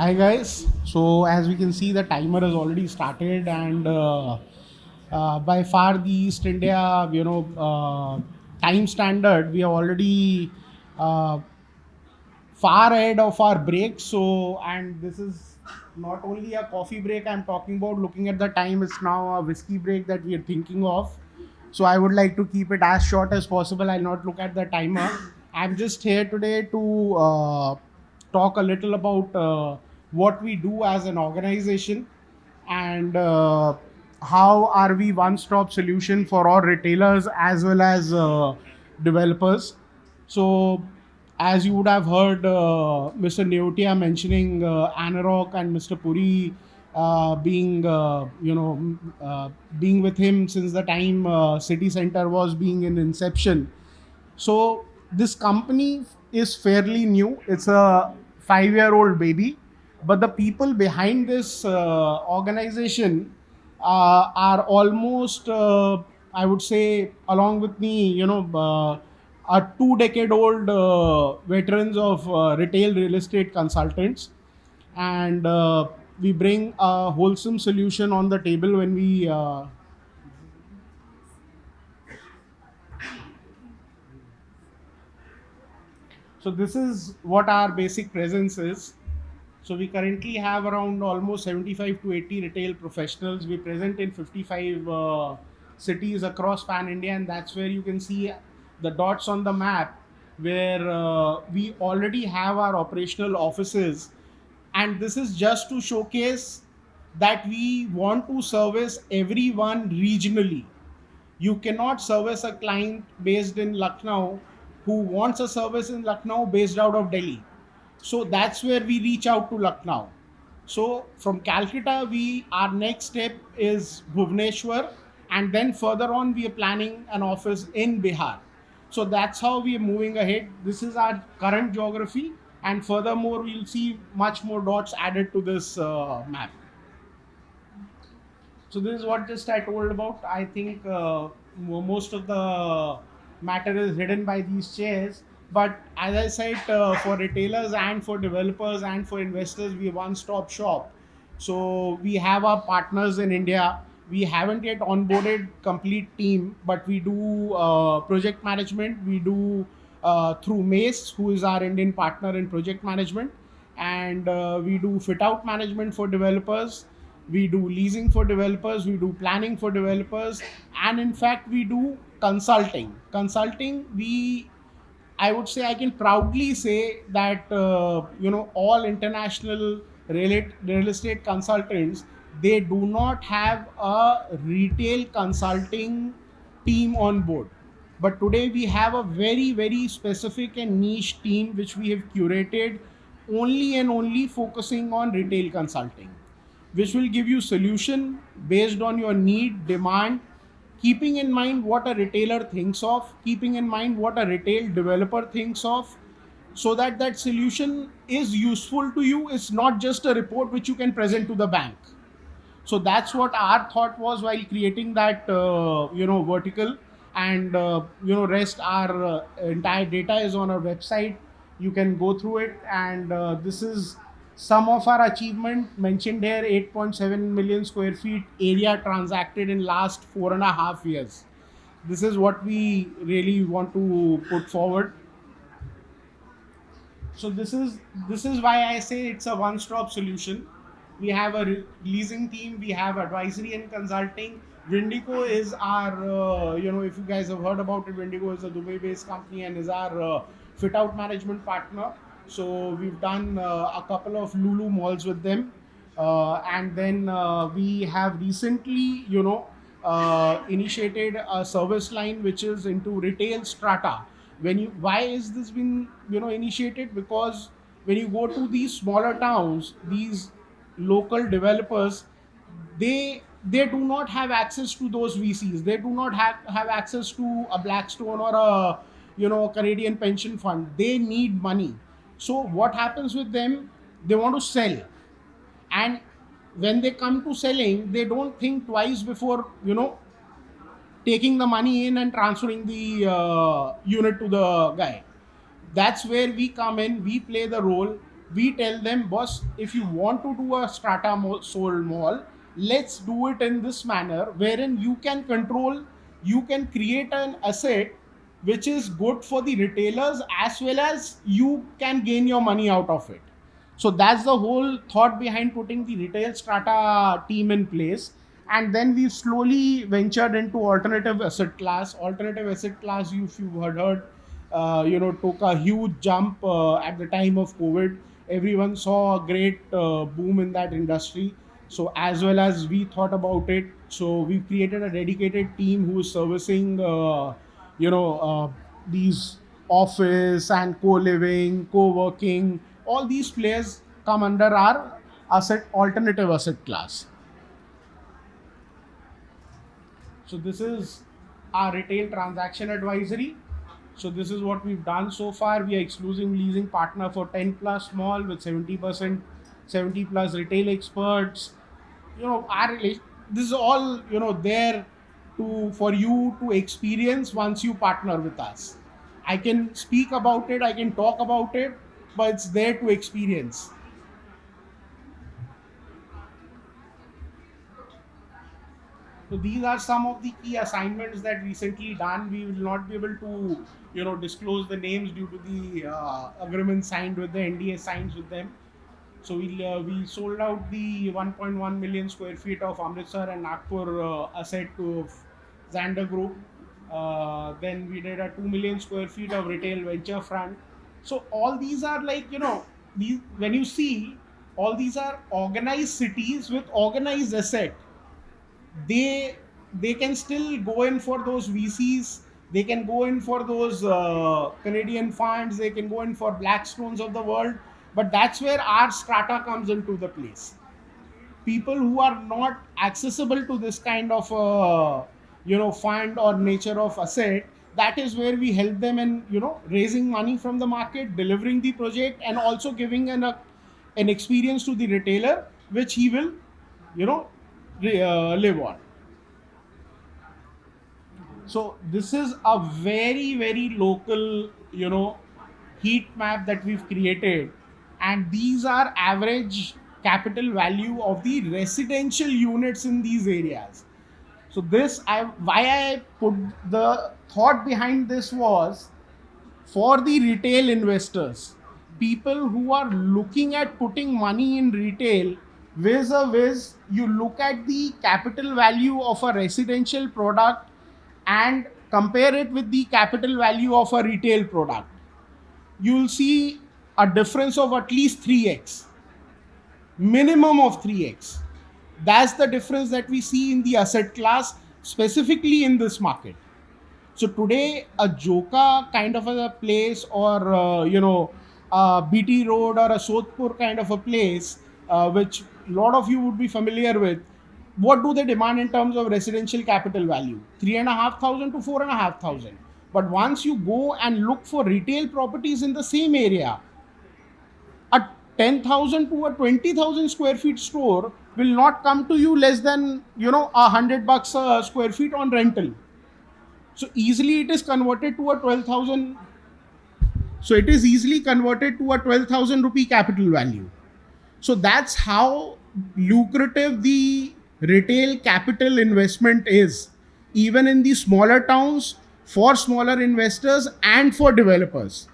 Hi guys. So as we can see, the timer has already started, and by far the East India, time standard, we are already uh, far ahead of our break. So, and this is not only a coffee break I'm talking about. Looking at the time, it's now a whiskey break that we are thinking of. So I would like to keep it as short as possible. I'll not look at the timer. I'm just here today to talk a little about what we do as an organization, and how are we one-stop solution for all retailers as well as developers. So as you would have heard Mr. Neotia mentioning ANAROCK and Mr. Puri being with him since the time City Center was being in inception. So this company is fairly new. It's a 5-year-old baby, but the people behind this organization are almost, I would say, along with me, are 2-decade-old veterans of retail real estate consultants, and we bring a wholesome solution on the table when we so this is what our basic presence is. So we currently have around almost 75 to 80 retail professionals. We present in 55 cities across pan India, and that's where you can see the dots on the map where we already have our operational offices. And this is just to showcase that we want to service everyone regionally. You cannot service a client based in Lucknow who wants a service in Lucknow based out of Delhi. So that's where we reach out to Lucknow. So from Calcutta, we our next step is Bhubaneswar, and then further on we are planning an office in Bihar. So that's how we are moving ahead. This is our current geography, and furthermore we'll see much more dots added to this map. So this is what just I told about. I think most of the matter is hidden by these chairs. But as I said, for retailers and for developers and for investors, we are one-stop shop. So we have our partners in India. We haven't yet onboarded complete team, but we do project management. We do through Mace, who is our Indian partner in project management, and we do fit out management for developers. We do leasing for developers, we do planning for developers, and in fact we do consulting. We I would say, I can proudly say that all international real estate consultants, they do not have a retail consulting team on board. But today we have a very specific and niche team which we have curated only and only focusing on retail consulting, which will give you solution based on your need, demand, keeping in mind what a retailer thinks of, keeping in mind what a retail developer thinks of, so that that solution is useful to you. It's not just a report which you can present to the bank. So that's what our thought was while creating that vertical. And rest our entire data is on our website. You can go through it, and this is some of our achievement mentioned here: 8.7 million square feet area transacted in last 4.5 years. This is what we really want to put forward. So this is why I say it's a one-stop solution. We have a leasing team, we have advisory and consulting. Windigo is our if you guys have heard about it, Windigo is a Dubai based company and is our fit out management partner. So we've done a couple of Lulu malls with them, and then we have recently initiated a service line which is into retail strata. Why is this been initiated? Because when you go to these smaller towns, these local developers, they do not have access to those VCs. They do not have access to a Blackstone or a Canadian pension fund. They need money. So what happens with them? They want to sell, and when they come to selling, they don't think twice before taking the money in and transferring the unit to the guy. That's where we come in. We play the role. We tell them, boss, if you want to do a strata sold mall, let's do it in this manner, wherein you can control, you can create an asset which is good for the retailers, as well as you can gain your money out of it. So that's the whole thought behind putting the retail strata team in place. And then we've slowly ventured into alternative asset class. Alternative asset class, if you've heard, took a huge jump at the time of COVID. Everyone saw a great boom in that industry. So as well as we thought about it, so we created a dedicated team who is servicing, these office and co-living, co-working. All these players come under our alternative asset class. So this is our retail transaction advisory. So this is what we've done so far. We are exclusive leasing partner for 10 plus mall with 70%, 70 plus retail experts. This is all, there to for you to experience once you partner with us. I can speak about it, I can talk about it, but it's there to experience. So these are some of the key assignments that recently done. We will not be able to, disclose the names due to the agreement signed with the NDA signs with them. So we sold out the 1.1 million square feet of Amritsar and Nagpur asset to Xander Group. Then we did a 2 million square feet of retail venture front. So all these are like, these, when you see, all these are organized cities with organized asset. They can still go in for those VCs. They can go in for those Canadian funds. They can go in for Blackstones of the world. But that's where our strata comes into the place. People who are not accessible to this kind of fund or nature of asset, that is where we help them in raising money from the market, delivering the project, and also giving an experience to the retailer which he will you know live on. So this is a very, very local, heat map that we've created, and these are average capital value of the residential units in these areas. So why I put the thought behind this was for the retail investors, people who are looking at putting money in retail, vis a vis, you look at the capital value of a residential product and compare it with the capital value of a retail product. You'll see a difference of at least 3x, minimum of 3x. That's the difference that we see in the asset class, specifically in this market. So today, a Joka kind of a place, or a BT Road or a Sodhpur kind of a place, which a lot of you would be familiar with. What do they demand in terms of residential capital value? 3,500 to 4,500. But once you go and look for retail properties in the same area, a 10,000 to a 20,000 square feet store will not come to you less than $100 a square feet on rental. So easily it is converted to a 12,000. So it is easily converted to a 12,000 rupee capital value. So that's how lucrative the retail capital investment is, even in the smaller towns, for smaller investors and for developers.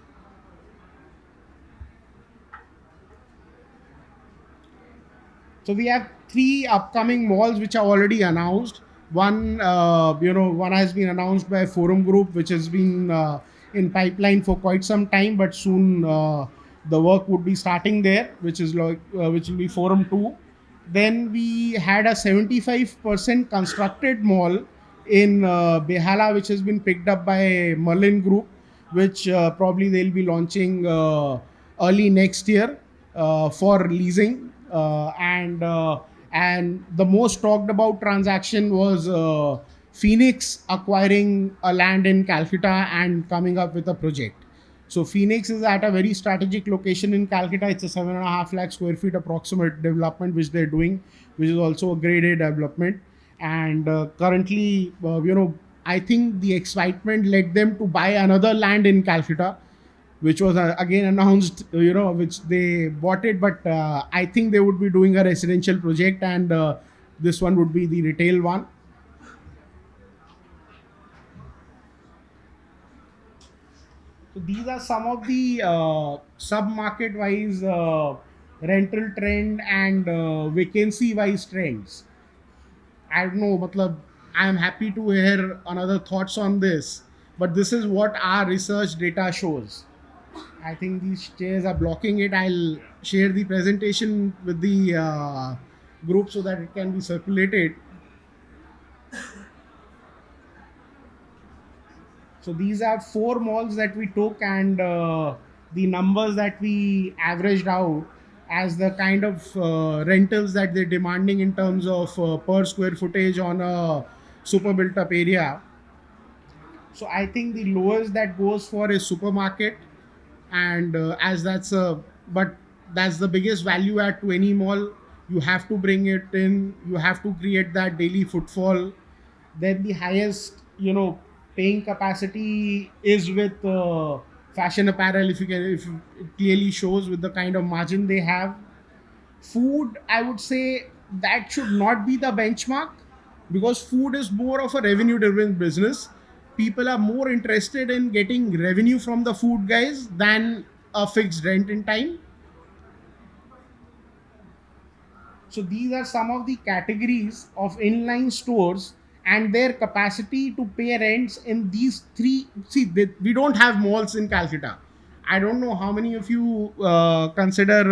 So we have 3 upcoming malls which are already announced. One has been announced by Forum Group, which has been in pipeline for quite some time, but soon the work would be starting there, which will be Forum 2. Then we had a 75% constructed mall in Behala, which has been picked up by Merlin Group, which probably they'll be launching early next year for leasing. And the most talked about transaction was Phoenix acquiring a land in Calcutta and coming up with a project. So Phoenix is at a very strategic location in Calcutta. It's a 7.5 lakh square feet approximate development which they're doing, which is also a grade A development. And currently, I think the excitement led them to buy another land in Calcutta. which was again announced, which they bought it, but I think they would be doing a residential project, and this one would be the retail one. So these are some of the sub-market wise rental trend and vacancy wise trends. I don't know, matlab, I am happy to hear another thoughts on this, but this is what our research data shows. I think these chairs are blocking it. I'll share the presentation with the group so that it can be circulated. So these are four malls that we took, and the numbers that we averaged out as the kind of rentals that they're demanding in terms of per square footage on a super built up area. So I think the lowest that goes for is supermarket, and as that's a but that's the biggest value add to any mall. You have to bring it in. You have to create that daily footfall. Then the highest, paying capacity is with fashion apparel. If it clearly shows with the kind of margin they have. Food, I would say that should not be the benchmark, because food is more of a revenue driven business. People are more interested in getting revenue from the food guys than a fixed rent in time. So these are some of the categories of inline stores and their capacity to pay rents in these three. See, we don't have malls in Calcutta. I don't know how many of you consider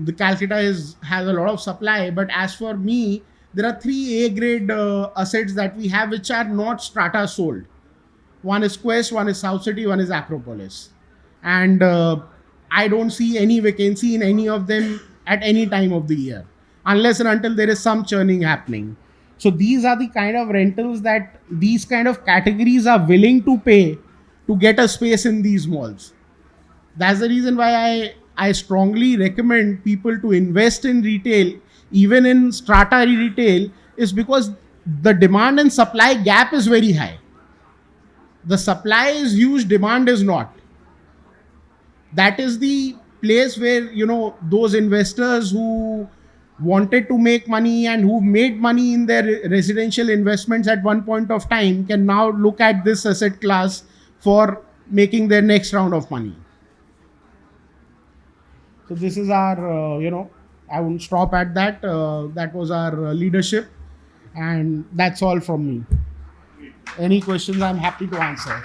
the Calcutta has a lot of supply, but as for me, there are three A grade assets that we have which are not strata sold. One is Quest, one is South City, one is Acropolis, and I don't see any vacancy in any of them at any time of the year, unless and until there is some churning happening. So these are the kind of rentals that these kind of categories are willing to pay to get a space in these malls. That's the reason why I strongly recommend people to invest in retail, even in strata retail, is because the demand and supply gap is very high. The supply is huge, demand is not. That is the place where, those investors who wanted to make money and who made money in their residential investments at one point of time can now look at this asset class for making their next round of money. So this is our, I won't stop at that. That was our leadership, and that's all from me. Any questions, I'm happy to answer.